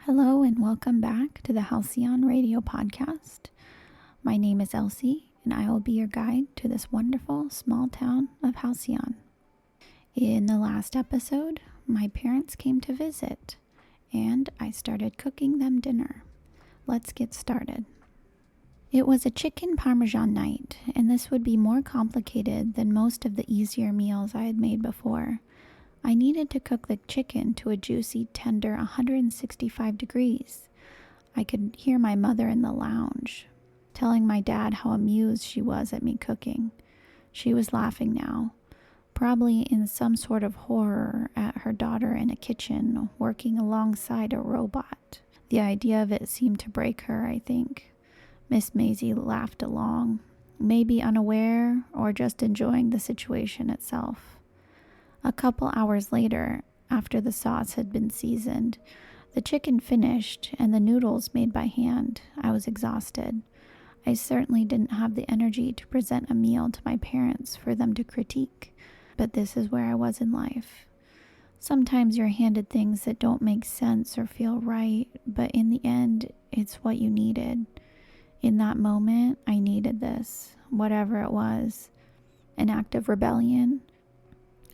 Hello and welcome back to the Halcyon radio podcast. My name is Elsie and I will be your guide to this wonderful small town of Halcyon. In the last episode, my parents came to visit and I started cooking them dinner. Let's get started. It was a chicken parmesan night, and this would be more complicated than most of the easier meals I had made before. I needed to cook the chicken to a juicy, tender 165 degrees. I could hear my mother in the lounge, telling my dad how amused she was at me cooking. She was laughing now, probably in some sort of horror at her daughter in a kitchen working alongside a robot. The idea of it seemed to break her, I think. Miss Maisie laughed along, maybe unaware or just enjoying the situation itself. A couple hours later, after the sauce had been seasoned, the chicken finished and the noodles made by hand, I was exhausted. I certainly didn't have the energy to present a meal to my parents for them to critique, but this is where I was in life. Sometimes you're handed things that don't make sense or feel right, but in the end, it's what you needed. In that moment, I needed this, whatever it was. An act of rebellion,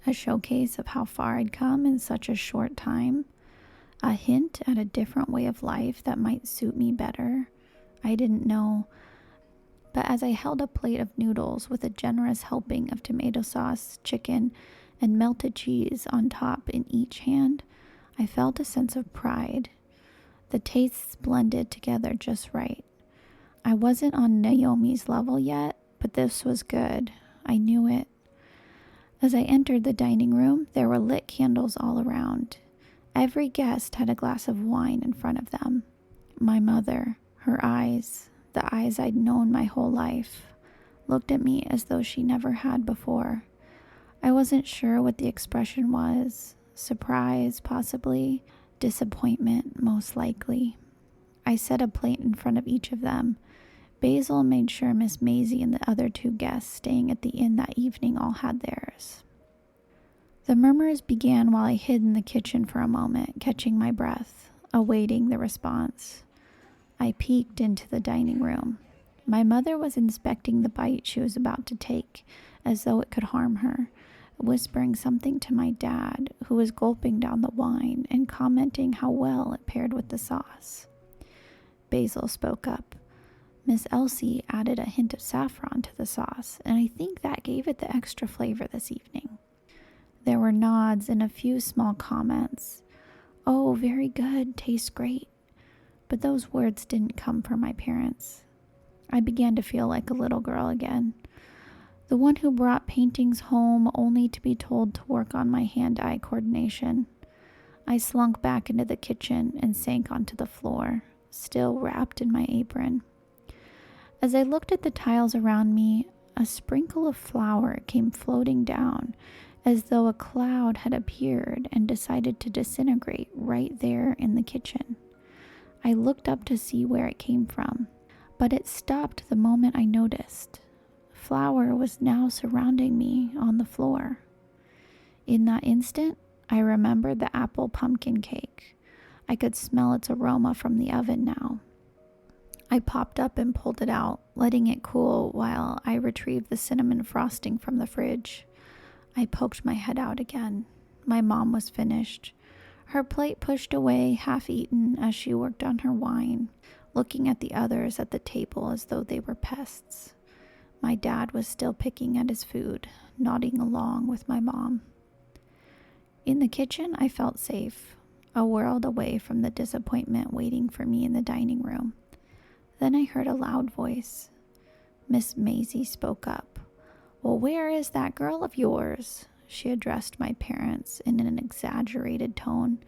a showcase of how far I'd come in such a short time, a hint at a different way of life that might suit me better. I didn't know. But as I held a plate of noodles with a generous helping of tomato sauce, chicken, and melted cheese on top in each hand, I felt a sense of pride. The tastes blended together just right. I wasn't on Naomi's level yet, but this was good. I knew it. As I entered the dining room, there were lit candles all around. Every guest had a glass of wine in front of them. My mother, her eyes, the eyes I'd known my whole life, looked at me as though she never had before. I wasn't sure what the expression was. Surprise, possibly. Disappointment, most likely. I set a plate in front of each of them. Basil made sure Miss Maisie and the other two guests staying at the inn that evening all had theirs. The murmurs began while I hid in the kitchen for a moment, catching my breath, awaiting the response. I peeked into the dining room. My mother was inspecting the bite she was about to take, as though it could harm her, whispering something to my dad, who was gulping down the wine and commenting how well it paired with the sauce. Basil spoke up. Miss Elsie added a hint of saffron to the sauce, and I think that gave it the extra flavor this evening. There were nods and a few small comments. Oh, very good, tastes great. But those words didn't come from my parents. I began to feel like a little girl again. The one who brought paintings home only to be told to work on my hand-eye coordination. I slunk back into the kitchen and sank onto the floor, still wrapped in my apron. As I looked at the tiles around me, a sprinkle of flour came floating down, as though a cloud had appeared and decided to disintegrate right there in the kitchen. I looked up to see where it came from, but it stopped the moment I noticed. Flour was now surrounding me on the floor. In that instant, I remembered the apple pumpkin cake. I could smell its aroma from the oven now. I popped up and pulled it out, letting it cool while I retrieved the cinnamon frosting from the fridge. I poked my head out again. My mom was finished, her plate pushed away, half-eaten as she worked on her wine, looking at the others at the table as though they were pests. My dad was still picking at his food, nodding along with my mom. In the kitchen, I felt safe, a world away from the disappointment waiting for me in the dining room. Then I heard a loud voice. Miss Maisie spoke up. Well, where is that girl of yours? She addressed my parents in an exaggerated tone.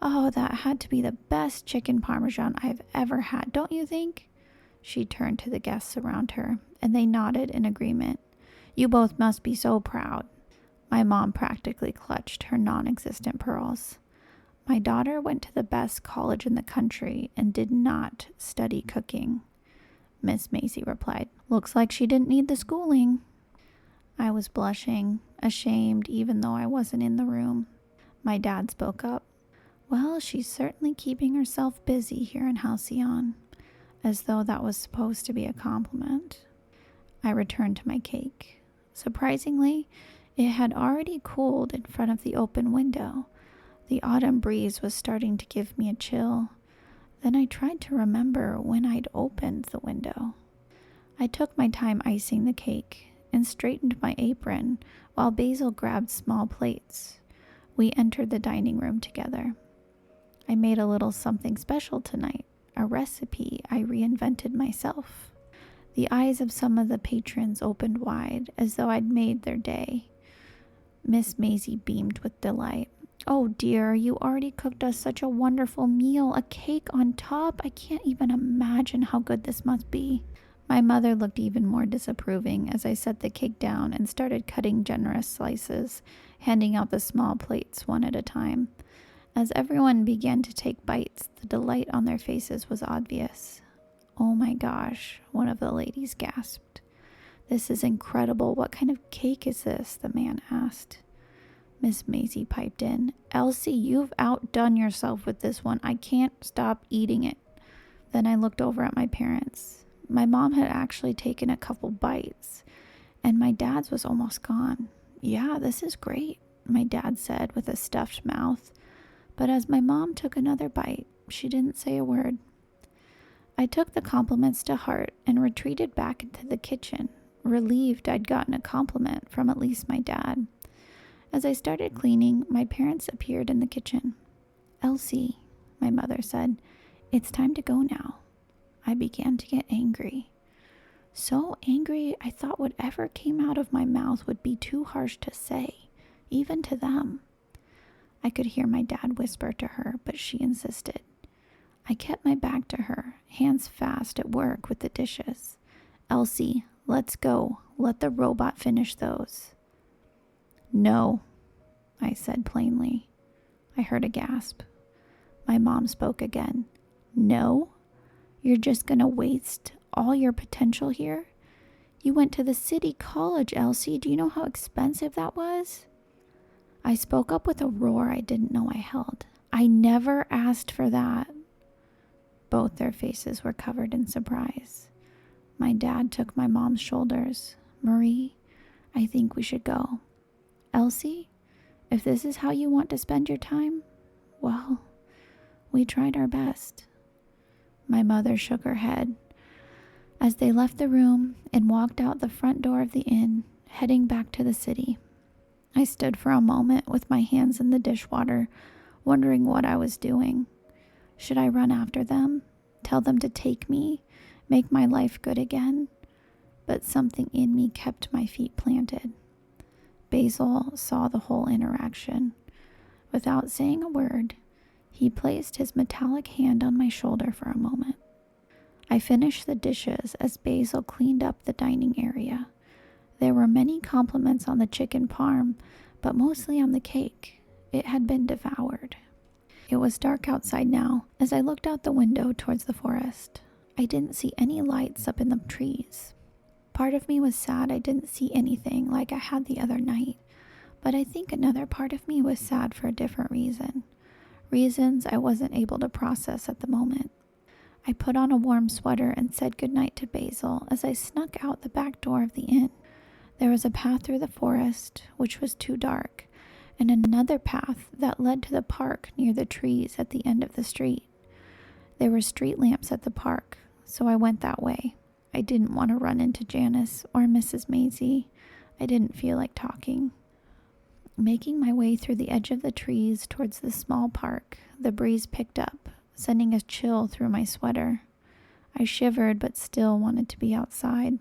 Oh, that had to be the best chicken parmesan I've ever had, don't you think? She turned to the guests around her, and they nodded in agreement. You both must be so proud. My mom practically clutched her non-existent pearls. My daughter went to the best college in the country and did not study cooking. Miss Maisie replied, Looks like she didn't need the schooling. I was blushing, ashamed even though I wasn't in the room. My dad spoke up. Well, she's certainly keeping herself busy here in Halcyon, as though that was supposed to be a compliment. I returned to my cake. Surprisingly, it had already cooled in front of the open window. The autumn breeze was starting to give me a chill. Then I tried to remember when I'd opened the window. I took my time icing the cake and straightened my apron while Basil grabbed small plates. We entered the dining room together. I made a little something special tonight, a recipe I reinvented myself. The eyes of some of the patrons opened wide, as though I'd made their day. Miss Maisie beamed with delight. "Oh dear, you already cooked us such a wonderful meal, a cake on top. I can't even imagine how good this must be." My mother looked even more disapproving as I set the cake down and started cutting generous slices, handing out the small plates one at a time. As everyone began to take bites, the delight on their faces was obvious. "Oh my gosh," one of the ladies gasped. "This is incredible. What kind of cake is this?" the man asked. Miss Maisie piped in, "Elsie, you've outdone yourself with this one. I can't stop eating it." Then I looked over at my parents. My mom had actually taken a couple bites, and my dad's was almost gone. "Yeah, this is great," my dad said with a stuffed mouth. But as my mom took another bite, she didn't say a word. I took the compliments to heart and retreated back into the kitchen, relieved I'd gotten a compliment from at least my dad. As I started cleaning, my parents appeared in the kitchen. "Elsie," my mother said, "it's time to go now." I began to get angry. So angry I thought whatever came out of my mouth would be too harsh to say, even to them. I could hear my dad whisper to her, but she insisted. I kept my back to her, hands fast at work with the dishes. "Elsie, let's go. Let the robot finish those." "No," I said plainly. I heard a gasp. My mom spoke again. "No? You're just going to waste all your potential here? You went to the city college, Elsie. Do you know how expensive that was?" I spoke up with a roar I didn't know I held. "I never asked for that." Both their faces were covered in surprise. My dad took my mom's shoulders. "Marie, I think we should go. Elsie, if this is how you want to spend your time, well, we tried our best." My mother shook her head. As they left the room and walked out the front door of the inn, heading back to the city, I stood for a moment with my hands in the dishwater, wondering what I was doing. Should I run after them, tell them to take me, make my life good again? But something in me kept my feet planted. Basil saw the whole interaction. Without saying a word, he placed his metallic hand on my shoulder for a moment. I finished the dishes as Basil cleaned up the dining area. There were many compliments on the chicken parm, but mostly on the cake. It had been devoured. It was dark outside now as I looked out the window towards the forest. I didn't see any lights up in the trees. Part of me was sad I didn't see anything like I had the other night, but I think another part of me was sad for a different reason. Reasons I wasn't able to process at the moment. I put on a warm sweater and said goodnight to Basil as I snuck out the back door of the inn. There was a path through the forest, which was too dark, and another path that led to the park near the trees at the end of the street. There were street lamps at the park, so I went that way. I didn't want to run into Janice or Mrs. Maisie. I didn't feel like talking. Making my way through the edge of the trees towards the small park, the breeze picked up, sending a chill through my sweater. I shivered but still wanted to be outside.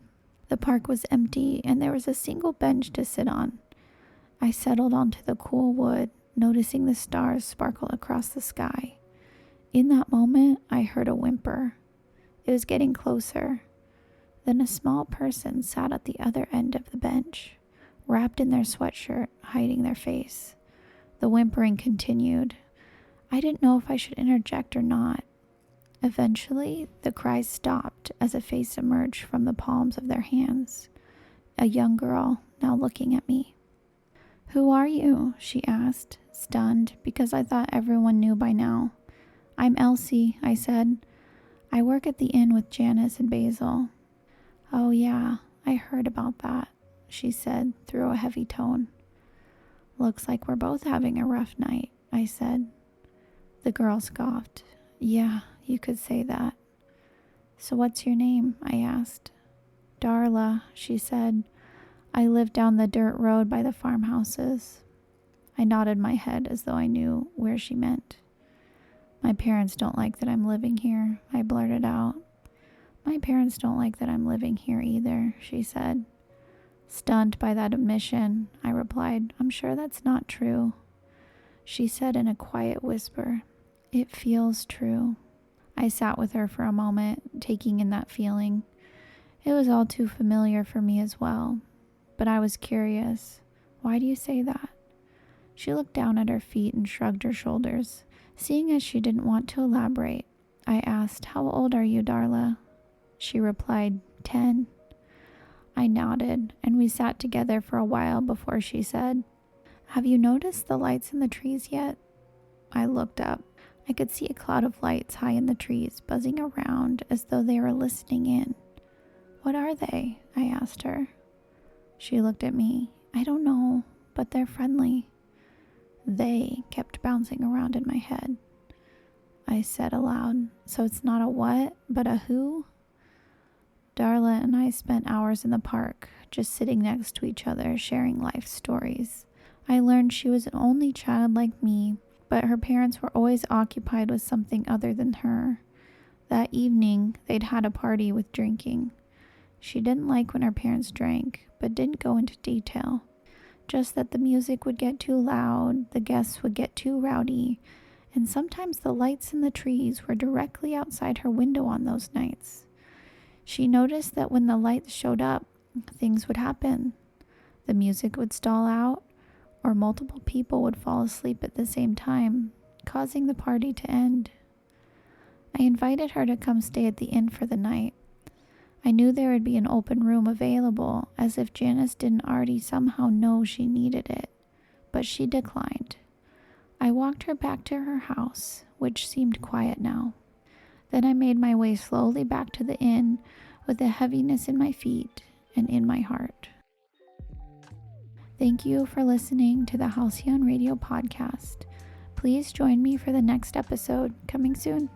The park was empty and there was a single bench to sit on. I settled onto the cool wood, noticing the stars sparkle across the sky. In that moment, I heard a whimper. It was getting closer. Then a small person sat at the other end of the bench, wrapped in their sweatshirt, hiding their face. The whimpering continued. I didn't know if I should interject or not. Eventually, the cries stopped as a face emerged from the palms of their hands. A young girl, now looking at me. "Who are you?" she asked, stunned because I thought everyone knew by now. I'm Elsie, I said. I work at the inn with Janice and Basil. Oh yeah, I heard about that, she said through a heavy tone. Looks like we're both having a rough night, I said. The girl scoffed. Yeah, you could say that. So what's your name? I asked. Darla, she said. I live down the dirt road by the farmhouses. I nodded my head as though I knew where she meant. My parents don't like that I'm living here, I blurted out. My parents don't like that I'm living here either, she said. Stunned by that admission, I replied, I'm sure that's not true. She said in a quiet whisper, It feels true. I sat with her for a moment, taking in that feeling. It was all too familiar for me as well, but I was curious. Why do you say that? She looked down at her feet and shrugged her shoulders. Seeing as she didn't want to elaborate, I asked, How old are you, Darla? She replied, 10. I nodded, and we sat together for a while before she said, Have you noticed the lights in the trees yet? I looked up. I could see a cloud of lights high in the trees, buzzing around as though they were listening in. What are they? I asked her. She looked at me. I don't know, but they're friendly. They kept bouncing around in my head. I said aloud, So it's not a what, but a who? Darla and I spent hours in the park, just sitting next to each other, sharing life stories. I learned she was an only child like me, but her parents were always occupied with something other than her. That evening, they'd had a party with drinking. She didn't like when her parents drank, but didn't go into detail. Just that the music would get too loud, the guests would get too rowdy, and sometimes the lights in the trees were directly outside her window on those nights. She noticed that when the lights showed up, things would happen. The music would stall out, or multiple people would fall asleep at the same time, causing the party to end. I invited her to come stay at the inn for the night. I knew there would be an open room available, as if Janice didn't already somehow know she needed it, but she declined. I walked her back to her house, which seemed quiet now. Then I made my way slowly back to the inn with a heaviness in my feet and in my heart. Thank you for listening to the Halcyon Radio podcast. Please join me for the next episode, coming soon.